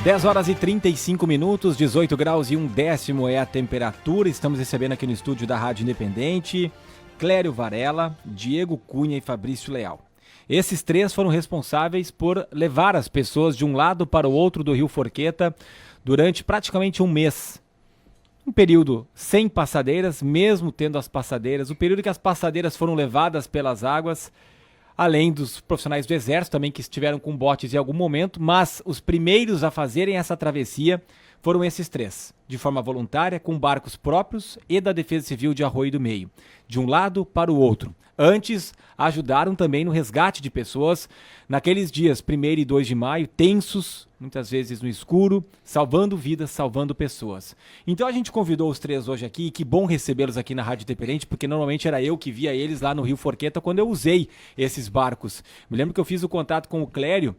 10 horas e 35 minutos, 18 graus e 1/10 é a temperatura. Estamos recebendo aqui no estúdio da Rádio Independente Clério Varela, Diego Cunha e Fabrício Leal. Esses três foram responsáveis por levar as pessoas de um lado para o outro do Rio Forqueta durante praticamente um mês. Um período sem passadeiras, mesmo tendo as passadeiras, o período que as passadeiras foram levadas pelas águas, além dos profissionais do Exército também que estiveram com botes em algum momento, mas os primeiros a fazerem essa travessia foram esses três, de forma voluntária, com barcos próprios e da Defesa Civil de Arroio do Meio, de um lado para o outro. Antes, ajudaram também no resgate de pessoas naqueles dias 1º e 2 de maio, tensos, muitas vezes no escuro, salvando vidas, salvando pessoas. Então a gente convidou os três hoje aqui, e que bom recebê-los aqui na Rádio Independente, porque normalmente era eu que via eles lá no Rio Forqueta quando eu usei esses barcos. Me lembro que eu fiz o contato com o Clério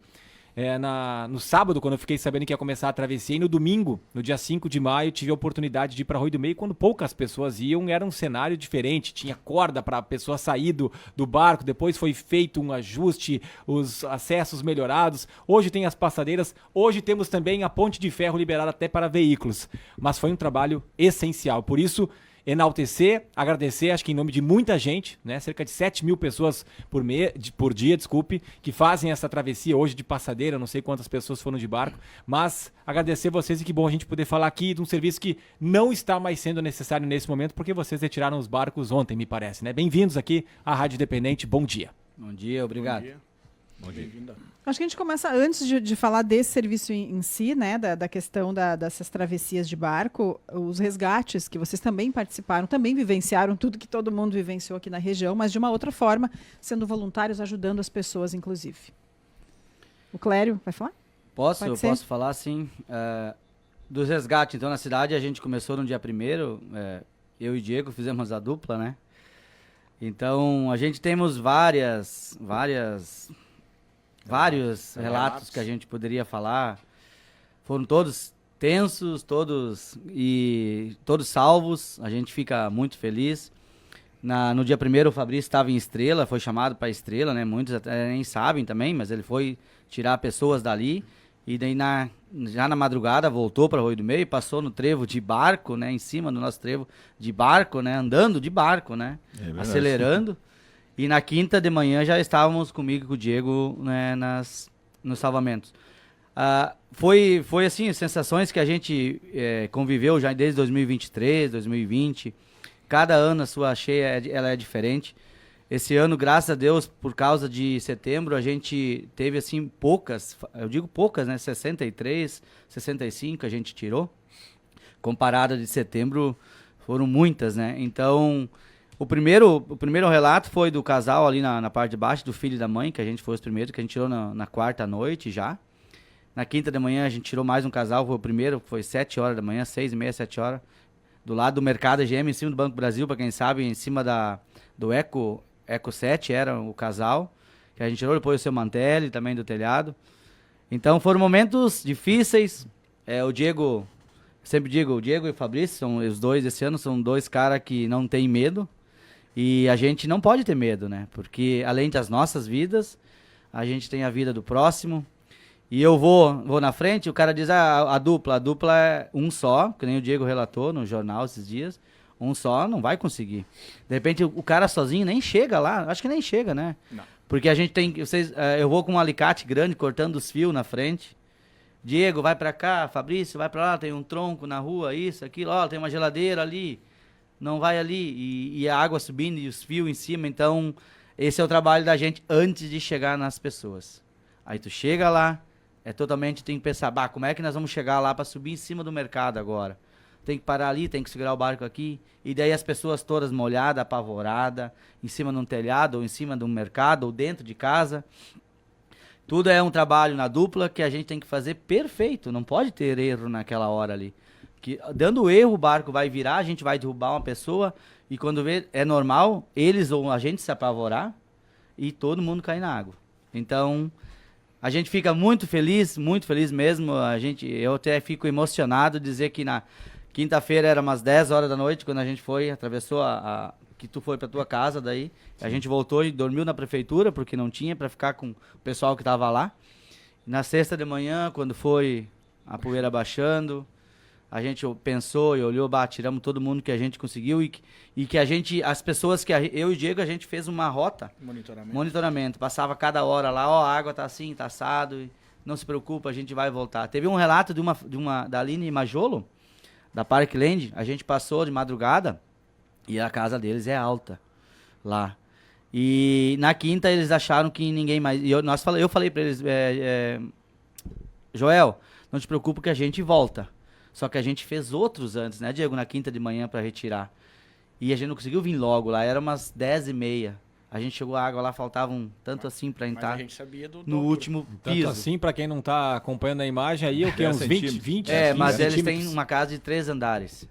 no sábado, quando eu fiquei sabendo que ia começar a travessia, e no domingo, no dia 5 de maio, tive a oportunidade de ir para Arroio do Meio. Quando poucas pessoas iam, era um cenário diferente, tinha corda para a pessoa sair do barco, depois foi feito um ajuste, os acessos melhorados, hoje tem as passadeiras, hoje temos também a ponte de ferro liberada até para veículos, mas foi um trabalho essencial, por isso enaltecer, agradecer, acho que em nome de muita gente, né, cerca de 7 mil pessoas por dia, que fazem essa travessia hoje de passadeira, não sei quantas pessoas foram de barco, mas agradecer vocês, e que bom a gente poder falar aqui de um serviço que não está mais sendo necessário nesse momento, porque vocês retiraram os barcos ontem, me parece, né? Bem-vindos aqui à Rádio Independente, bom dia. Bom dia, obrigado. Bom dia. Acho que a gente começa, antes de falar desse serviço em si, né, da questão dessas travessias de barco, os resgates que vocês também participaram, também vivenciaram tudo que todo mundo vivenciou aqui na região, mas de uma outra forma, sendo voluntários, ajudando as pessoas, inclusive. O Clério, vai falar? Eu posso falar, sim. Dos resgates, então, na cidade, a gente começou no dia 1º, eu e Diego fizemos a dupla, né? Então, a gente temos vários relatos que a gente poderia falar. Foram todos tensos, todos salvos. A gente fica muito feliz. No dia 1º o Fabrício estava em Estrela, foi chamado para Estrela, né? Muitos até nem sabem também, mas ele foi tirar pessoas dali. E daí já na madrugada voltou para Arroio do Meio e passou no trevo de barco, né? Em cima do nosso trevo de barco, né? Andando de barco, né? Acelerando. E na quinta de manhã já estávamos comigo e com o Diego, né, nos salvamentos. Foi assim, sensações que a gente conviveu já desde 2023, 2020. Cada ano a sua cheia ela é diferente. Esse ano, graças a Deus, por causa de setembro, a gente teve assim poucas, eu digo poucas, né? 63, 65 a gente tirou. Comparada de setembro, foram muitas, né? Então, o primeiro relato foi do casal ali na parte de baixo, do filho e da mãe, que a gente foi os primeiros, que a gente tirou na quarta noite já. Na quinta de manhã a gente tirou mais um casal, foi o primeiro, foi 7 horas da manhã, 6h30, 7 horas. Do lado do mercado EGM, em cima do Banco Brasil, para quem sabe, em cima do Eco 7 era o casal, que a gente tirou, depois o seu Mantelli, também do telhado. Então foram momentos difíceis. O Diego, sempre digo, o Diego e o Fabrício, são os dois esse ano, são dois caras que não têm medo. E a gente não pode ter medo, né? Porque além das nossas vidas, a gente tem a vida do próximo. E eu vou na frente, o cara diz, a dupla é um só, que nem o Diego relatou no jornal esses dias. Um só não vai conseguir. De repente, o cara sozinho nem chega lá. Acho que nem chega, né? Não. Porque a gente tem... eu vou com um alicate grande, cortando os fios na frente. Diego, vai pra cá. Fabrício, vai pra lá. Tem um tronco na rua, isso, aquilo. Ó, tem uma geladeira ali. Não vai ali. E a água subindo e os fios em cima. Então, esse é o trabalho da gente antes de chegar nas pessoas. Aí tu chega lá, tem que pensar, como é que nós vamos chegar lá pra subir em cima do mercado agora? Tem que parar ali, tem que segurar o barco aqui. E daí as pessoas todas molhadas, apavoradas, em cima de um telhado, ou em cima de um mercado, ou dentro de casa. Tudo é um trabalho na dupla que a gente tem que fazer perfeito. Não pode ter erro naquela hora ali. Dando erro, o barco vai virar, a gente vai derrubar uma pessoa. E quando vê, é normal, eles ou a gente se apavorar e todo mundo cair na água. Então, a gente fica muito feliz mesmo. Eu até fico emocionado de dizer que na quinta-feira era umas 10 horas da noite, quando a gente atravessou que tu foi pra tua casa daí. Sim. A gente voltou e dormiu na prefeitura, porque não tinha pra ficar com o pessoal que tava lá. Na sexta de manhã, quando foi a poeira baixando. A gente pensou e olhou, tiramos todo mundo que a gente conseguiu e que a gente, as pessoas que eu e o Diego, a gente fez uma rota. Monitoramento. Passava cada hora lá, a água tá assim, tá assado, e não se preocupa, a gente vai voltar. Teve um relato da Aline Majolo, da Parkland, a gente passou de madrugada e a casa deles é alta lá. E na quinta eles acharam que ninguém mais... Eu falei pra eles, Joel, não te preocupa que a gente volta. Só que a gente fez outros antes, né, Diego? Na quinta de manhã para retirar. E a gente não conseguiu vir logo lá, era umas 10h30. A gente chegou a água lá, faltavam tanto assim para entrar. Mas a gente sabia no último piso. Tanto assim, para quem não tá acompanhando a imagem aí, o que? Uns 20 mas eles têm uma casa de 3 andares.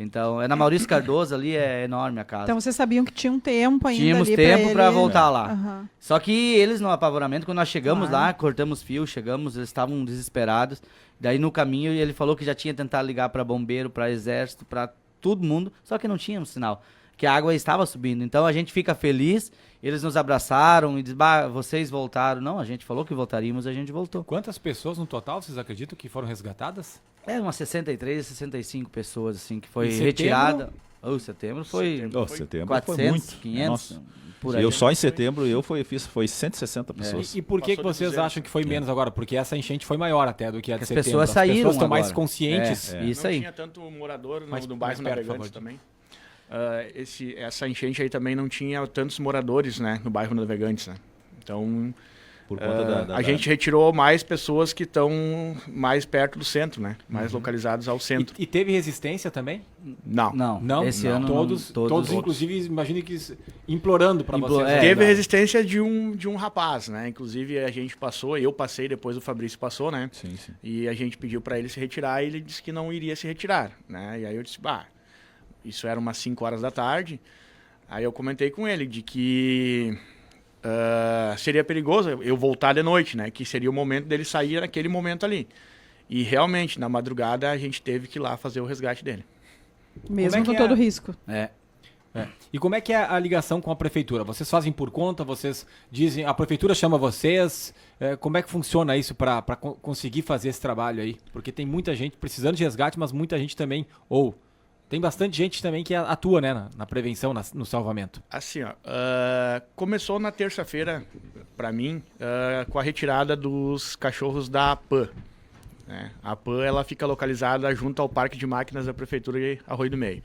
Então, na Maurício Cardoso ali, é enorme a casa. Então, vocês sabiam que tinha um tempo ainda. Tínhamos tempo para voltar lá. Uhum. Só que eles, no apavoramento, quando nós chegamos lá, cortamos fio, eles estavam desesperados. Daí, no caminho, ele falou que já tinha tentado ligar para bombeiro, para exército, para todo mundo, só que não tínhamos sinal, que a água estava subindo. Então, a gente fica feliz, eles nos abraçaram e disseram, vocês voltaram. Não, a gente falou que voltaríamos, a gente voltou. Quantas pessoas no total, vocês acreditam que foram resgatadas? Umas 63, 65 pessoas, assim, que foi retirada. Setembro foi... Setembro 400, foi muito. 500, Nossa. por aí. Eu só em setembro, foi 160 pessoas. E por que vocês acham que foi menos agora? Porque essa enchente foi maior até do que a de setembro. As pessoas saíram. As pessoas estão mais conscientes. Isso não aí. Tinha tanto morador no bairro mais perto, Navegantes também. Essa enchente aí também não tinha tantos moradores, né, no bairro Navegantes, né? Então, por conta a gente retirou mais pessoas que estão mais perto do centro, né? Mais localizados ao centro. E teve resistência também? Não. Esse ano todos inclusive, imagine que implorando para vocês. Teve resistência de um rapaz, né? Inclusive a gente passou, eu passei, depois o Fabrício passou, né? Sim. E a gente pediu para ele se retirar e ele disse que não iria se retirar, né? E aí eu disse, isso era umas 5 horas da tarde. Aí eu comentei com ele de que seria perigoso eu voltar de noite, né? Que seria o momento dele sair naquele momento ali. E realmente, na madrugada, a gente teve que ir lá fazer o resgate dele. Mesmo com todo risco. E como é que é a ligação com a prefeitura? Vocês fazem por conta? Vocês dizem... A prefeitura chama vocês? Como é que funciona isso para conseguir fazer esse trabalho aí? Porque tem muita gente precisando de resgate, mas muita gente também... Tem bastante gente também que atua, né, na prevenção, no salvamento. Assim, começou na terça-feira, para mim, com a retirada dos cachorros da APAN. Né? A APAN, ela fica localizada junto ao Parque de Máquinas da Prefeitura de Arroio do Meio.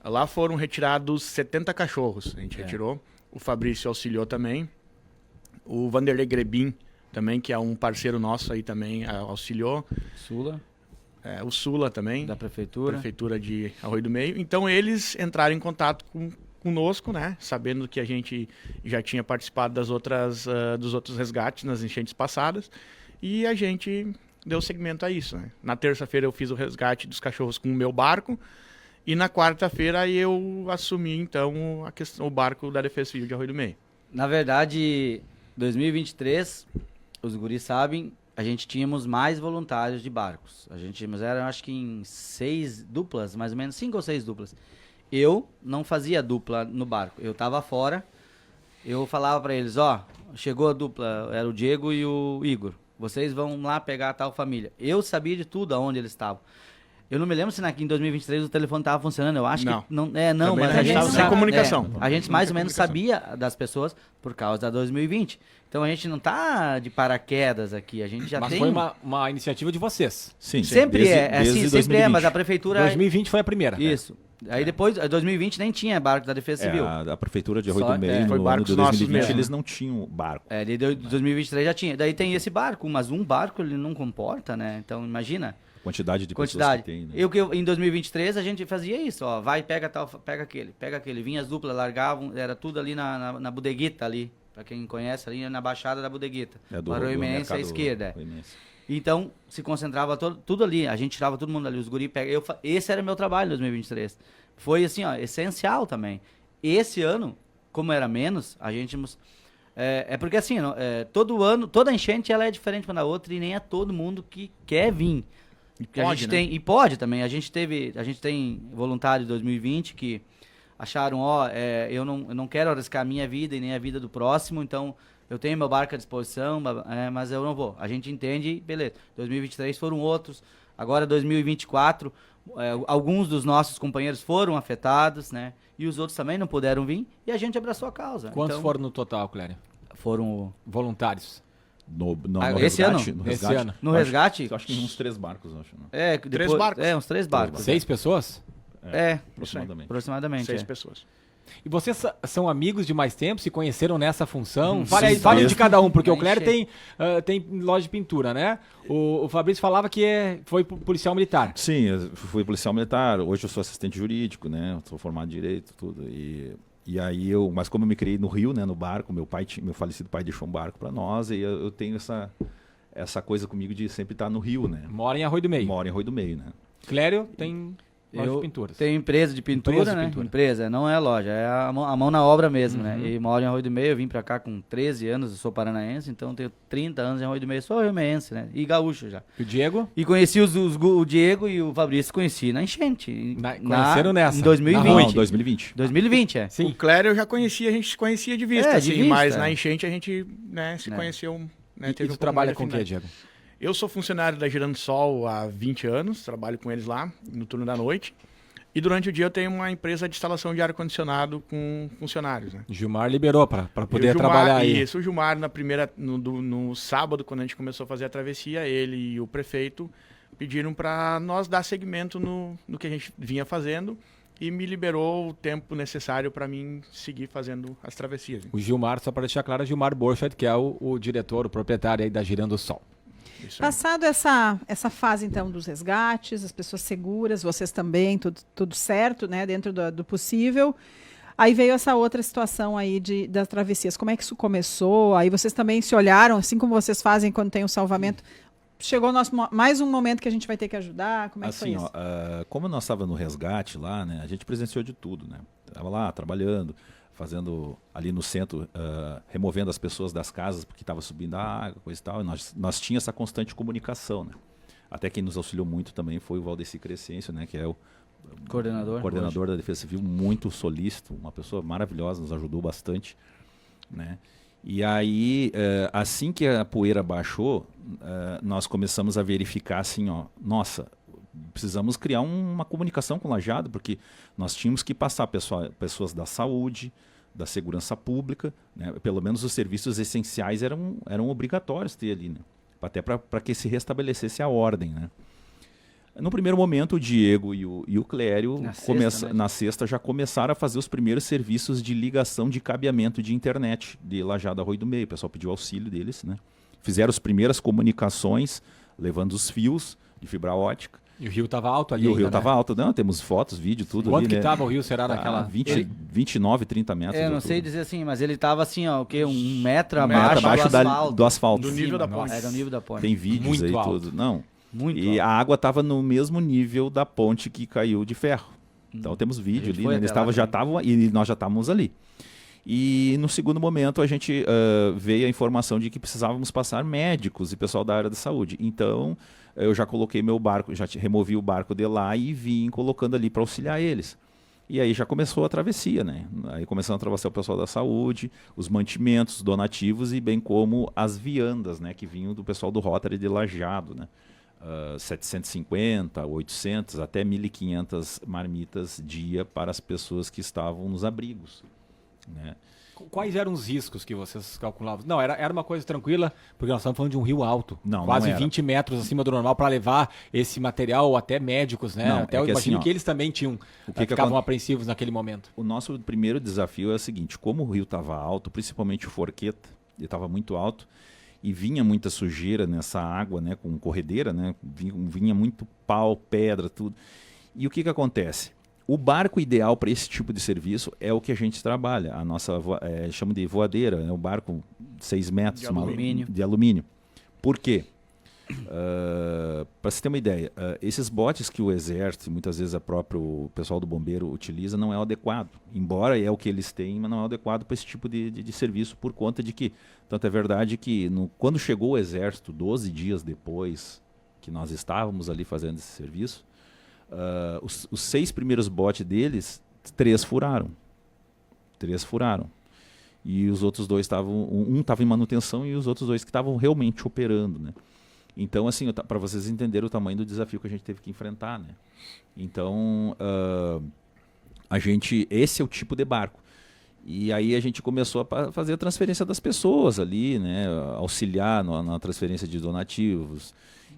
Lá foram retirados 70 cachorros, a gente retirou. O Fabrício auxiliou também. O Vanderlei Grebin também, que é um parceiro nosso aí também, auxiliou. Sula. O Sula também, da Prefeitura de Arroio do Meio. Então eles entraram em contato conosco, né? Sabendo que a gente já tinha participado dos outros resgates nas enchentes passadas. E a gente deu seguimento a isso, né? Na terça-feira eu fiz o resgate dos cachorros com o meu barco. E na quarta-feira eu assumi, então, o barco da Defesa Civil de Arroio do Meio. Na verdade, 2023, os guris sabem... A gente tínhamos mais voluntários de barcos. Eram acho que em 6 duplas, mais ou menos, 5 ou 6 duplas. Eu não fazia dupla no barco. Eu tava fora, eu falava para eles, chegou a dupla, era o Diego e o Igor. Vocês vão lá pegar a tal família. Eu sabia de tudo aonde eles estavam. Eu não me lembro se em 2023 o telefone estava funcionando. Eu acho que não. Mas a gente estava sem comunicação. A gente mais ou menos sabia das pessoas por causa da 2020. Então a gente não tá de paraquedas aqui. A gente já mas tem. Foi uma iniciativa de vocês. Sim. Sempre desde sempre é, mas a prefeitura. 2020 foi a primeira. Isso. Aí depois, 2020 nem tinha barco da Defesa Civil. A prefeitura de Arroio do Meio, foi no ano de 2020, mesmo. eles não tinham barco. De 2023 já tinha. Daí tem esse barco, mas um barco ele não comporta, né? Então imagina. Quantidade de pessoas que tem, né? Em 2023 a gente fazia isso, pega aquele. Vinha as duplas, largavam, era tudo ali na bodeguita ali. Pra quem conhece, ali na Baixada da Bodeguita. Do Arroio-Menense à esquerda. Então, se concentrava tudo ali. A gente tirava todo mundo ali. Os guri esse era meu trabalho em 2023. Foi assim, essencial também. Esse ano, como era menos, a gente... porque assim, todo ano, toda enchente ela é diferente uma da outra e nem é todo mundo que quer vir. E pode também. A gente tem voluntário de 2020 que acharam, eu não quero arriscar a minha vida e nem a vida do próximo, então eu tenho meu barco à disposição, mas eu não vou. A gente entende, beleza. 2023 foram outros, agora 2024, alguns dos nossos companheiros foram afetados, né? E os outros também não puderam vir, e a gente abraçou a causa. Quantos foram no total, Clério? Foram voluntários. No esse resgate, ano? No resgate? Esse ano. No resgate? Acho que uns 3 barcos, acho. Não? Depois, 3 barcos. uns 3 barcos. 6 pessoas? Aproximadamente. 6 é. pessoas. E vocês são amigos de mais tempo? Se conheceram nessa função? Sim, Fale de cada um, porque Vai o Clério tem loja de pintura, né? O Fabrício falava que foi policial militar. Sim, eu fui policial militar. Hoje eu sou assistente jurídico, né? Sou formado em direito, tudo. E aí mas como eu me criei no Rio, né? No barco, meu falecido pai deixou um barco para nós, e eu tenho essa coisa comigo de sempre estar no Rio, né? Mora em Arroio do Meio. Moro em Arroio do Meio, né? Clério tem loja de Eu pinturas. tenho empresa de pintura, Empresa de né? pintura. Empresa, não é loja, é a mão na obra mesmo, né? E moro em Arroio do Meio, eu vim pra cá com 13 anos, eu sou paranaense, então tenho 30 anos em Arroio do Meio, sou riomense, né? E gaúcho já. E o Diego? E conheci o Diego e o Fabrício, conheci na enchente. Conheceram nessa? Em 2020. Não, 2020. 2020, é. Sim. O Clério eu já conhecia, a gente se conhecia de vista, De assim, vista, mas na enchente a gente se conheceu. Né, E teve tu um pouco trabalha mais de com o quê, afinidade. Diego? Eu sou funcionário da Giransol há 20 anos, trabalho com eles lá, no turno da noite. E durante o dia eu tenho uma empresa de instalação de ar-condicionado com funcionários, né? Gilmar liberou para poder E o Gilmar, trabalhar aí. Isso, o Gilmar, no sábado, quando a gente começou a fazer a travessia, ele e o prefeito pediram para nós dar seguimento no que a gente vinha fazendo e me liberou o tempo necessário para mim seguir fazendo as travessias. O Gilmar, só para deixar claro, Gilmar Borchardt, que é o diretor, o proprietário aí da Girando Sol. Isso aí. Passado essa fase, então, dos resgates, as pessoas seguras, vocês também, tudo certo, né, dentro do possível. Aí veio essa outra situação aí das travessias. Como é que isso começou? Aí vocês também se olharam, assim como vocês fazem quando tem o salvamento. Chegou mais um momento que a gente vai ter que ajudar? Como é que foi isso? Como nós estávamos no resgate lá, né, a gente presenciou de tudo, né? Estava lá trabalhando, fazendo ali no centro, removendo as pessoas das casas porque estava subindo a água, coisa e tal. E nós tínhamos essa constante comunicação, né? Até quem nos auxiliou muito também foi o Valdeci Crescêncio, né? Que é o coordenador da Defesa Civil, muito solícito, uma pessoa maravilhosa, nos ajudou bastante, né? E aí, assim que a poeira baixou, nós começamos a verificar assim, nossa, precisamos criar uma comunicação com o Lajeado, porque nós tínhamos que passar pessoas da saúde, da segurança pública, né? Pelo menos os serviços essenciais eram obrigatórios ter ali, né? Até para que se restabelecesse a ordem, né? No primeiro momento, o Diego e o Clério, na sexta, já começaram a fazer os primeiros serviços de ligação de cabeamento de internet de Lajeado Arroio do Meio. O pessoal pediu auxílio deles, né? Fizeram as primeiras comunicações, levando os fios de fibra ótica. E o rio estava alto ali. E o rio estava alto. Não, temos fotos, vídeo, tudo. Quanto ali, que né? estava o rio, será naquela... 29, 30 metros. Eu não sei dizer assim, mas ele estava assim, ó, o quê? 1 metro abaixo do asfalto. Do nível da ponte. Era o nível da ponte. Tem vídeos muito aí, alto. tudo. Não. Muito e alto. a água estava no mesmo nível da ponte que caiu de ferro. Então temos vídeo ali, né? E nós já estávamos ali. E no segundo momento a gente veio a informação de que precisávamos passar médicos e pessoal da área da saúde. Então eu já coloquei meu barco, já removi o barco de lá e vim colocando ali para auxiliar eles. E aí já começou a travessia, né? Aí começando a atravessar o pessoal da saúde, os mantimentos, donativos e bem como as viandas, né? Que vinham do pessoal do Rotary de Lajeado, né? 750, 800, até 1.500 marmitas dia para as pessoas que estavam nos abrigos, né? Quais eram os riscos que vocês calculavam? Não, era uma coisa tranquila, porque nós estamos falando de um rio alto, quase 20 metros acima do normal para levar esse material, ou até médicos, né? Até eu imagino que eles também tinham, ficavam apreensivos naquele momento. O nosso primeiro desafio é o seguinte: como o rio estava alto, principalmente o Forqueta, ele estava muito alto, e vinha muita sujeira nessa água, né, com corredeira, né, vinha muito pau, pedra, tudo. E o que acontece? O barco ideal para esse tipo de serviço é o que a gente trabalha. A nossa, chama de voadeira, é um barco 6 metros de alumínio. Por quê? Para você ter uma ideia, esses botes que o exército, muitas vezes o próprio pessoal do bombeiro utiliza, não é o adequado. Embora é o que eles têm, mas não é o adequado para esse tipo de serviço, por conta de que, tanto é verdade que quando chegou o exército, 12 dias depois que nós estávamos ali fazendo esse serviço, os 6 primeiros botes deles, 3 furaram. e os outros dois estavam, um estava em manutenção e os outros dois que estavam realmente operando, né? Então, assim, para vocês entenderem o tamanho do desafio que a gente teve que enfrentar, né? Então, esse é o tipo de barco. E aí a gente começou a fazer a transferência das pessoas ali, né? Auxiliar na transferência de donativos.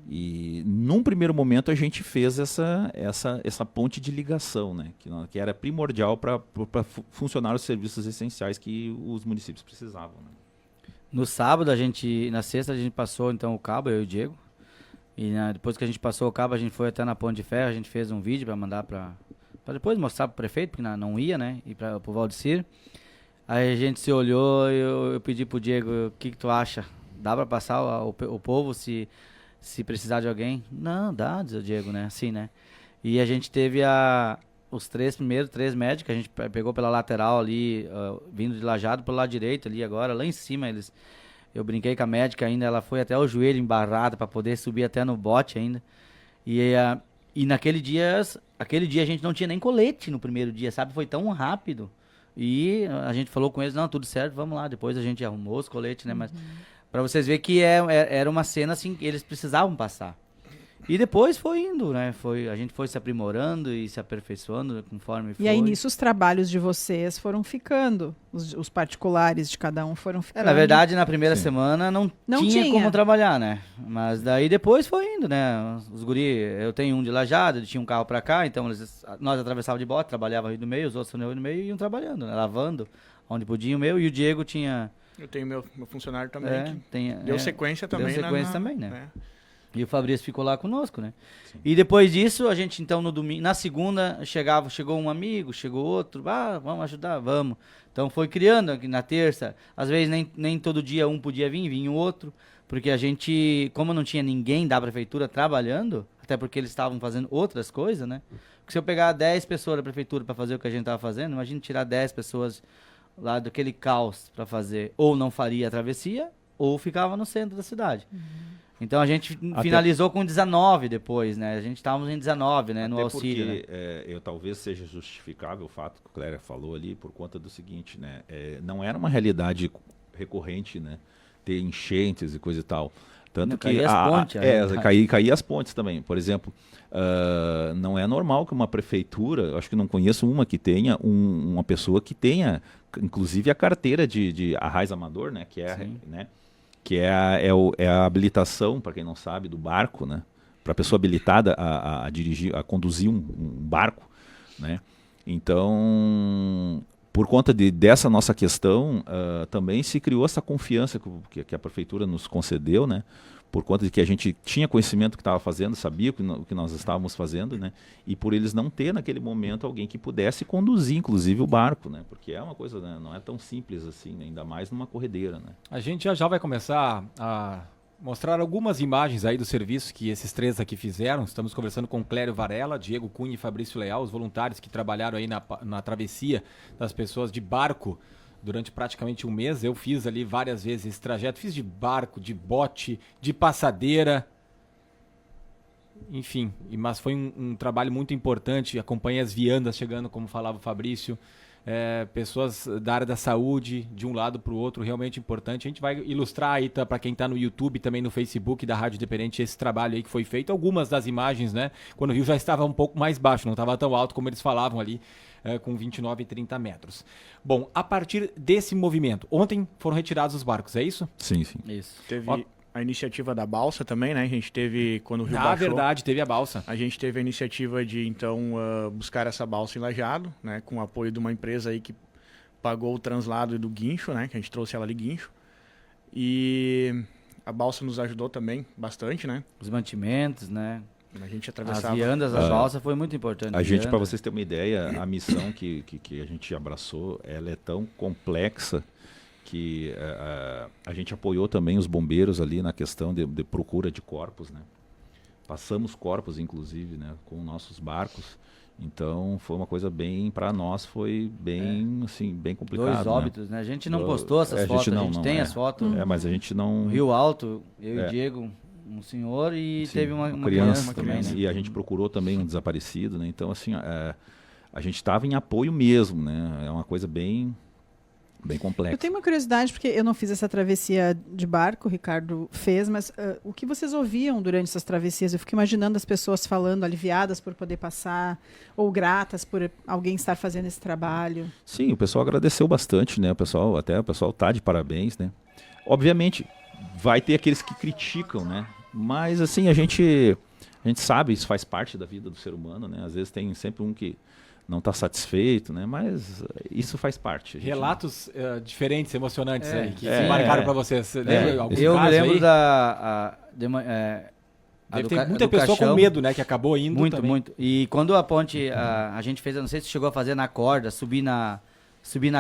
E num primeiro momento a gente fez essa ponte de ligação, né? Que era primordial para funcionar os serviços essenciais que os municípios precisavam, né? No sábado, na sexta a gente passou então o cabo, eu e o Diego. E depois que a gente passou o cabo, a gente foi até na Ponte de Ferro, a gente fez um vídeo para mandar para depois mostrar pro prefeito, porque não ia, né? E pro Valdecir. Aí a gente se olhou e eu pedi pro Diego, o que tu acha? Dá para passar o povo se precisar de alguém? Não, dá, diz o Diego, né? Assim, né? E a gente teve os três médicos, a gente pegou pela lateral ali, vindo de Lajeado pelo lado direito ali agora, lá em cima eu brinquei com a médica ainda, ela foi até o joelho embarrado para poder subir até no bote ainda. E naquele dia a gente não tinha nem colete no primeiro dia, sabe? Foi tão rápido. E a gente falou com eles, não, tudo certo, vamos lá. Depois a gente arrumou os coletes, né? Mas para vocês verem que era uma cena assim que eles precisavam passar. E depois foi indo, né? A gente foi se aprimorando e se aperfeiçoando conforme foi. E aí nisso os trabalhos de vocês foram ficando, os particulares de cada um foram ficando. Na verdade, na primeira semana não tinha como trabalhar, né? Mas daí depois foi indo, né? Os guri, eu tenho um de Lajeado, ele tinha um carro pra cá, então nós atravessávamos de bote, trabalhava aí no meio, os outros no meio e iam trabalhando, né? Lavando, onde podia o meu, e o Diego tinha... Eu tenho meu funcionário também, deu sequência também. Deu sequência também, né? E o Fabrício ficou lá conosco, né? Sim. E depois disso, a gente então no domingo, na segunda, chegou um amigo, chegou outro, vamos ajudar, vamos. Então foi criando aqui na terça, às vezes nem todo dia um podia vinha o outro, porque a gente, como não tinha ninguém da prefeitura trabalhando, até porque eles estavam fazendo outras coisas, né? Porque se eu pegar 10 pessoas da prefeitura para fazer o que a gente estava fazendo, imagina tirar 10 pessoas lá daquele caos para fazer, ou não faria a travessia, ou ficava no centro da cidade. Então a gente finalizou com 19 depois, né? A gente estávamos em 19, né? No auxílio. Porque talvez seja justificável o fato que o Cléria falou ali por conta do seguinte, né? Não era uma realidade recorrente, né? Ter enchentes e coisa e tal. Tanto que as pontes, caía as pontes também. Por exemplo, não é normal que uma prefeitura, acho que não conheço uma que tenha uma pessoa que tenha, inclusive a carteira de arraiz amador, né? Que é, né? Que é a habilitação, para quem não sabe, do barco, né? Para a pessoa habilitada a dirigir, a conduzir um barco, né? Então, por conta dessa nossa questão, também se criou essa confiança que a prefeitura nos concedeu, né? Por conta de que a gente tinha conhecimento do que estava fazendo, sabia o que nós estávamos fazendo, né? E por eles não ter naquele momento alguém que pudesse conduzir, inclusive, o barco, né? Porque é uma coisa, né? Não é tão simples assim, né? Ainda mais numa corredeira, né? A gente já vai começar a mostrar algumas imagens aí do serviço que esses três aqui fizeram. Estamos conversando com Clério Varela, Diego Cunha e Fabrício Leal, os voluntários que trabalharam aí na travessia das pessoas de barco durante praticamente um mês. Eu fiz ali várias vezes esse trajeto, fiz de barco, de bote, de passadeira, enfim, mas foi um trabalho muito importante. Acompanhei as viandas chegando, como falava o Fabrício, pessoas da área da saúde, de um lado para o outro, realmente importante. A gente vai ilustrar aí para quem está no YouTube, também no Facebook da Rádio Independente, esse trabalho aí que foi feito. Algumas das imagens, né, quando o rio já estava um pouco mais baixo, não estava tão alto como eles falavam ali, com 29 e 30 metros. Bom, a partir desse movimento, ontem foram retirados os barcos, é isso? Sim, sim. Isso. Teve a iniciativa da balsa também, né? A gente teve, quando o rio baixou... Na verdade, teve a balsa. A gente teve a iniciativa de, então, buscar essa balsa em Lajeado, né? Com o apoio de uma empresa aí que pagou o translado do guincho, né? Que a gente trouxe ela de guincho. E a balsa nos ajudou também bastante, né? Os mantimentos, né? A gente atravessava... As viandas, a balsa foi muito importante. A gente, para vocês terem uma ideia, a missão que a gente abraçou, ela é tão complexa que a gente apoiou também os bombeiros ali na questão de procura de corpos, né? Passamos corpos, inclusive, né, com nossos barcos. Então, foi uma coisa bem, para nós, foi bem, assim, bem complicado. 2 óbitos, né? A gente não postou essas fotos, a gente tem as fotos. Mas a gente não... Rio Alto, eu e Diego, um senhor, e teve uma criança também, né? E a gente procurou também um desaparecido, né? Então, assim, a gente estava em apoio mesmo, né? É uma coisa bem bem complexo. Eu tenho uma curiosidade, porque eu não fiz essa travessia de barco, o Ricardo fez, mas o que vocês ouviam durante essas travessias? Eu fico imaginando as pessoas falando, aliviadas por poder passar, ou gratas por alguém estar fazendo esse trabalho. Sim, o pessoal agradeceu bastante, né? O pessoal tá de parabéns, né? Obviamente, vai ter aqueles que criticam, né? Mas assim, a gente sabe, isso faz parte da vida do ser humano, né? Às vezes tem sempre um que não está satisfeito, né? Mas isso faz parte. Relatos diferentes, emocionantes aí, que marcaram para vocês. Você lembra algum Eu me caso lembro aí? Deve ter muita pessoa com medo, né? Que acabou indo muito, também. muito. E quando a ponte, a gente fez, eu não sei se chegou a fazer na corda, subir na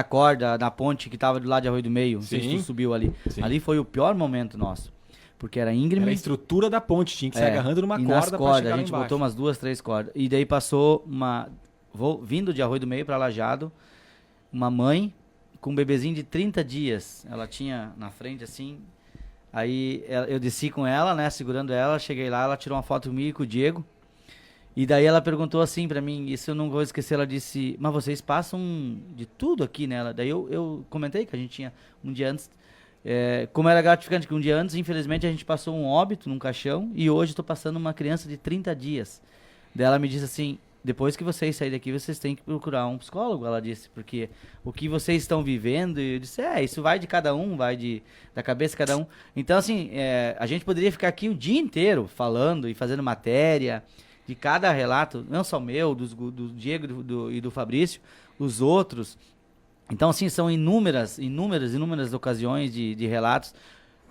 corda, na ponte que estava do lado de Arroio do Meio. Não sei se tu subiu ali. Sim. Ali foi o pior momento nosso. Porque era íngreme. Era a estrutura da ponte, tinha que se agarrando numa e corda nas para cordas, chegar a lá gente embaixo. botou umas 2, 3 cordas. E daí passou vindo de Arroio do Meio para Lajeado, uma mãe com um bebezinho de 30 dias. Ela tinha na frente assim. Aí eu desci com ela, né, segurando ela, cheguei lá, ela tirou uma foto comigo e com o Diego. E daí ela perguntou assim pra mim, isso eu não vou esquecer, ela disse, mas vocês passam de tudo aqui, né? Daí eu comentei que a gente tinha um dia antes, como era gratificante, que um dia antes, infelizmente, a gente passou um óbito num caixão e hoje estou passando uma criança de 30 dias. Daí ela me disse assim, depois que vocês saírem daqui, vocês têm que procurar um psicólogo, ela disse, porque o que vocês estão vivendo, e eu disse, isso vai de cada um, da cabeça de cada um. Então, assim, a gente poderia ficar aqui o dia inteiro falando e fazendo matéria de cada relato, não só meu, do Diego e do Fabrício, os outros. Então, assim, são inúmeras ocasiões de relatos.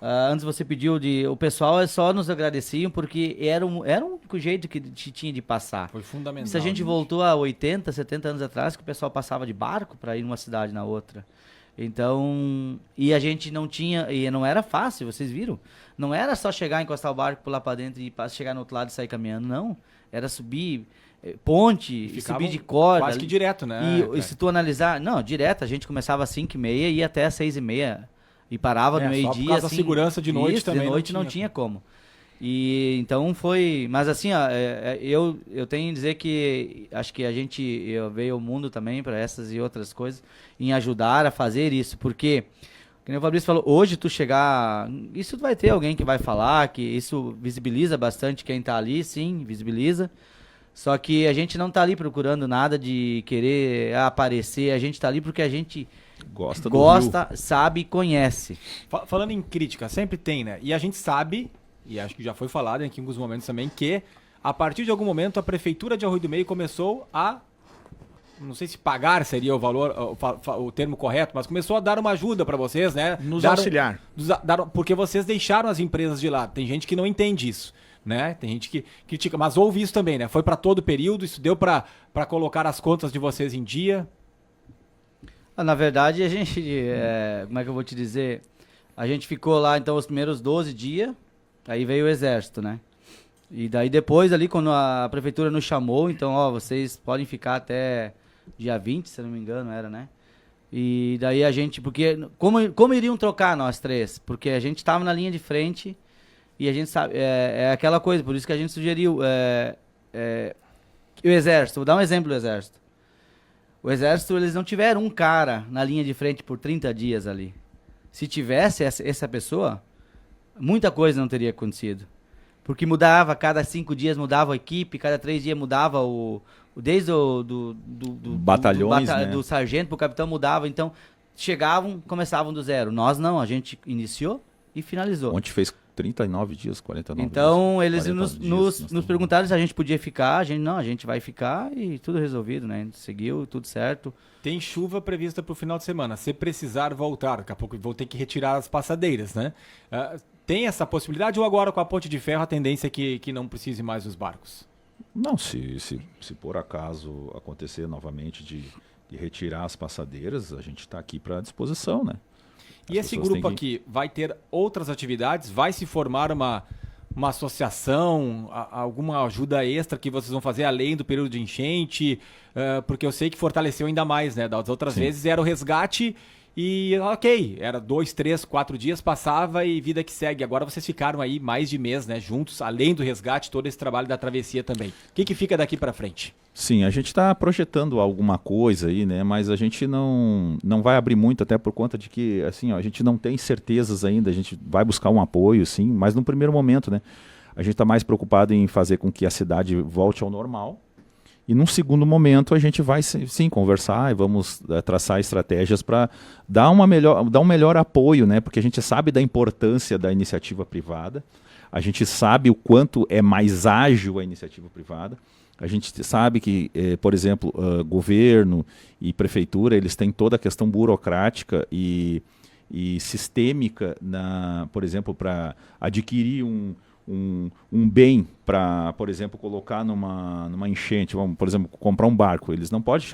Antes você pediu o pessoal só nos agradeciam porque era o único jeito que tinha de passar. Foi fundamental. Se a gente voltou a 80, 70 anos atrás, que o pessoal passava de barco para ir de uma cidade na outra. Então, e a gente não tinha, e não era fácil, vocês viram? Não era só chegar, encostar o barco, pular para dentro e chegar no outro lado e sair caminhando, não. Era subir ponte, e subir de corda. Quase que direto, né? E se tu analisar, não, direto, a gente começava às 5h30 e ia até às 6h30. E parava no meio-dia. Por causa assim, da segurança de noite isso, também. De noite não tinha como. E então foi. Mas assim, ó, eu tenho que dizer que acho que veio ao mundo também para essas e outras coisas, em ajudar a fazer isso. Porque, como o Fabrício falou, hoje tu chegar. Isso vai ter alguém que vai falar, que isso visibiliza bastante quem tá ali, sim, visibiliza. Só que a gente não tá ali procurando nada de querer aparecer, a gente tá ali porque a gente gosta, sabe e conhece. Falando em crítica, sempre tem, né? E a gente sabe, e acho que já foi falado aqui em alguns momentos também, que a partir de algum momento a Prefeitura de Arroio do Meio começou a, não sei se pagar seria o valor, o termo correto, mas começou a dar uma ajuda para vocês, né? Auxiliar. Porque vocês deixaram as empresas de lado. Tem gente que não entende isso, né? Tem gente que critica, mas houve isso também, né? Foi para todo o período, isso deu para colocar as contas de vocês em dia. Na verdade, a gente, como é que eu vou te dizer? A gente ficou lá, então, os primeiros 12 dias, aí veio o Exército, né? E daí depois ali, quando a Prefeitura nos chamou, então, vocês podem ficar até dia 20, se eu não me engano, era, né? E daí a gente, porque, como iriam trocar nós três? Porque a gente estava na linha de frente e a gente sabe, é aquela coisa, por isso que a gente sugeriu, o Exército, vou dar um exemplo do Exército. O Exército, eles não tiveram um cara na linha de frente por 30 dias ali. Se tivesse essa pessoa, muita coisa não teria acontecido. Porque mudava, cada 5 dias mudava a equipe, cada 3 dias mudava desde do batalhões, né? Do sargento pro capitão mudava. Então, chegavam, começavam do zero. Nós não, a gente iniciou e finalizou. Ontem fez 39 dias, 49 então, dias. Eles nos perguntaram se a gente podia ficar. A gente vai ficar e tudo resolvido, né? A gente seguiu, tudo certo. Tem chuva prevista para o final de semana. Se precisar voltar, daqui a pouco vou ter que retirar as passadeiras, né? Tem essa possibilidade ou agora com a ponte de ferro a tendência é que não precise mais os barcos? Não, se por acaso acontecer novamente de retirar as passadeiras, a gente está aqui para disposição, né? E esse grupo aqui vai ter outras atividades? Vai se formar uma associação, alguma ajuda extra que vocês vão fazer além do período de enchente? Porque eu sei que fortaleceu ainda mais, né? Das outras vezes era o resgate E ok, era 2, 3, 4 dias, passava e vida que segue. Agora vocês ficaram aí mais de mês, né, juntos, além do resgate, todo esse trabalho da travessia também. O que fica daqui para frente? Sim, a gente está projetando alguma coisa aí, né? Mas a gente não vai abrir muito, até por conta de que, assim, ó, a gente não tem certezas ainda. A gente vai buscar um apoio, sim, mas no primeiro momento, né? A gente está mais preocupado em fazer com que a cidade volte ao normal. E num segundo momento a gente vai sim conversar e vamos traçar estratégias para dar um melhor apoio, né? Porque a gente sabe da importância da iniciativa privada, a gente sabe o quanto é mais ágil a iniciativa privada, a gente sabe que, por exemplo, governo e prefeitura, eles têm toda a questão burocrática e sistêmica, por exemplo, para adquirir um bem para, por exemplo, colocar numa enchente, vamos, por exemplo, comprar um barco. Eles não podem,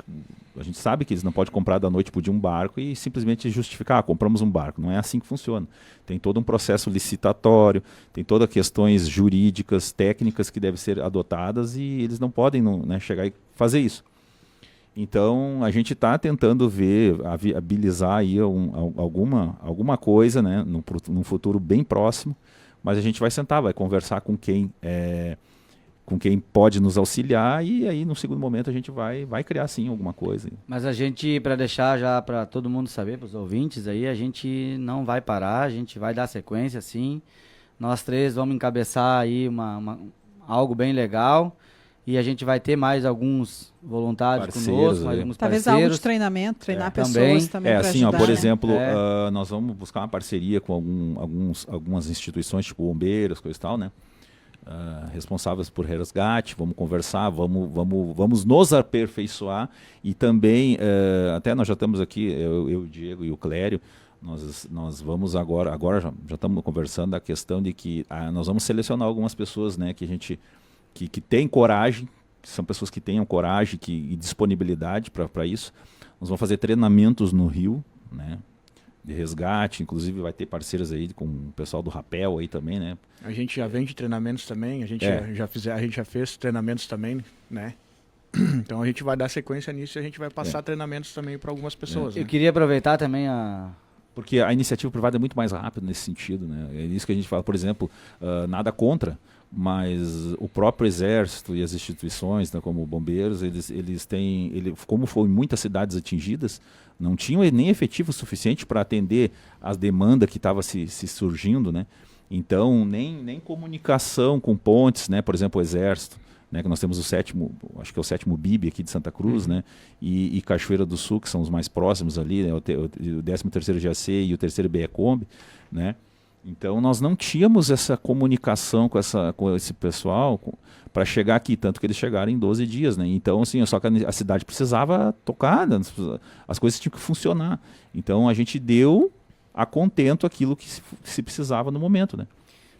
a gente sabe que eles não podem comprar da noite para o dia um barco e simplesmente justificar, compramos um barco. Não é assim que funciona. Tem todo um processo licitatório, tem todas questões jurídicas, técnicas que devem ser adotadas e eles não podem chegar e fazer isso. Então, a gente está tentando viabilizar aí alguma coisa, né, num futuro bem próximo. Mas a gente vai sentar, vai conversar com quem pode nos auxiliar e aí no segundo momento a gente vai criar sim alguma coisa. Mas a gente, para deixar já para todo mundo saber, para os ouvintes aí, a gente não vai parar, a gente vai dar sequência sim. Nós três vamos encabeçar aí algo bem legal e a gente vai ter mais alguns voluntários conosco, mais alguns talvez parceiros. Algo de treinamento, treinar pessoas também para assim, ajudar, por né? exemplo, nós vamos buscar uma parceria com algumas instituições, tipo bombeiros, coisa e tal, né? Responsáveis por resgate, vamos conversar, vamos nos aperfeiçoar e também, até nós já estamos aqui, eu, o Diego e o Clério, nós vamos agora já estamos conversando da questão de que nós vamos selecionar algumas pessoas, né, que a gente que tem coragem, que são pessoas que tenham coragem e disponibilidade para isso. Nós vamos fazer treinamentos no Rio, né, de resgate, inclusive vai ter parceiras aí com o pessoal do Rapel aí também, né? A gente já vende treinamentos também, a gente já fez treinamentos também, né? Então a gente vai dar sequência nisso e a gente vai passar treinamentos também para algumas pessoas. Eu né? queria aproveitar também Porque a iniciativa privada é muito mais rápida nesse sentido, né? É isso que a gente fala, por exemplo, nada contra, mas o próprio Exército e as instituições, né, como bombeiros, eles têm, como foram muitas cidades atingidas, não tinham nem efetivo suficiente para atender as demandas que estavam se surgindo, né? Então, nem comunicação com pontes, né? Por exemplo, o Exército, né, que nós temos acho que é o 7º BIB aqui de Santa Cruz, né, e Cachoeira do Sul, que são os mais próximos ali, né, o 13º GAC e o 3º BE-Combi, né. Então nós não tínhamos essa comunicação com esse pessoal para chegar aqui, tanto que eles chegaram em 12 dias, né. Então, assim, só que a cidade precisava tocar, né, as coisas tinham que funcionar. Então a gente deu a contento aquilo que se precisava no momento, né.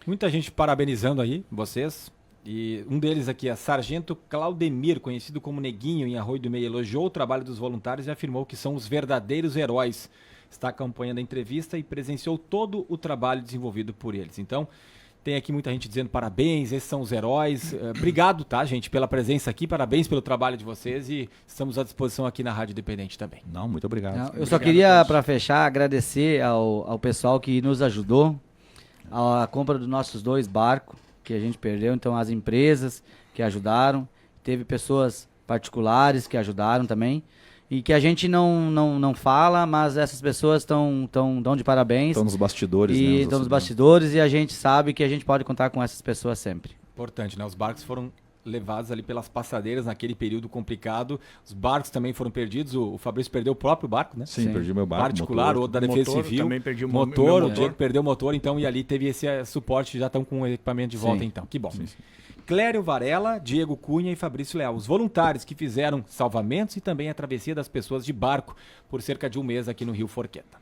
Muita gente parabenizando aí vocês. E um deles aqui é Sargento Claudemir, conhecido como Neguinho em Arroio do Meio, elogiou o trabalho dos voluntários e afirmou que são os verdadeiros heróis. Está acompanhando a entrevista e presenciou todo o trabalho desenvolvido por eles. Então, tem aqui muita gente dizendo parabéns, esses são os heróis. Obrigado, tá, gente, pela presença aqui, parabéns pelo trabalho de vocês e estamos à disposição aqui na Rádio Independente também. Não, muito obrigado. Eu só queria, para fechar, agradecer ao pessoal que nos ajudou, a compra dos nossos 2 barcos, que a gente perdeu, então as empresas que ajudaram, teve pessoas particulares que ajudaram também, e que a gente não fala, mas essas pessoas dão de parabéns. Estão nos bastidores, né? Estão nos bastidores e a gente sabe que a gente pode contar com essas pessoas sempre. Importante, né? Os barcos foram levados ali pelas passadeiras naquele período complicado. Os barcos também foram perdidos. O Fabrício perdeu o próprio barco, né? Sim, perdi meu barco. Particular, o da Defesa Civil. Também perdi o motor. O Diego perdeu o motor, então, e ali teve esse suporte, já estão com o equipamento de volta, então. Que bom. Sim. Clério Varela, Diego Cunha e Fabrício Leal, os voluntários que fizeram salvamentos e também a travessia das pessoas de barco por cerca de um mês aqui no Rio Forqueta.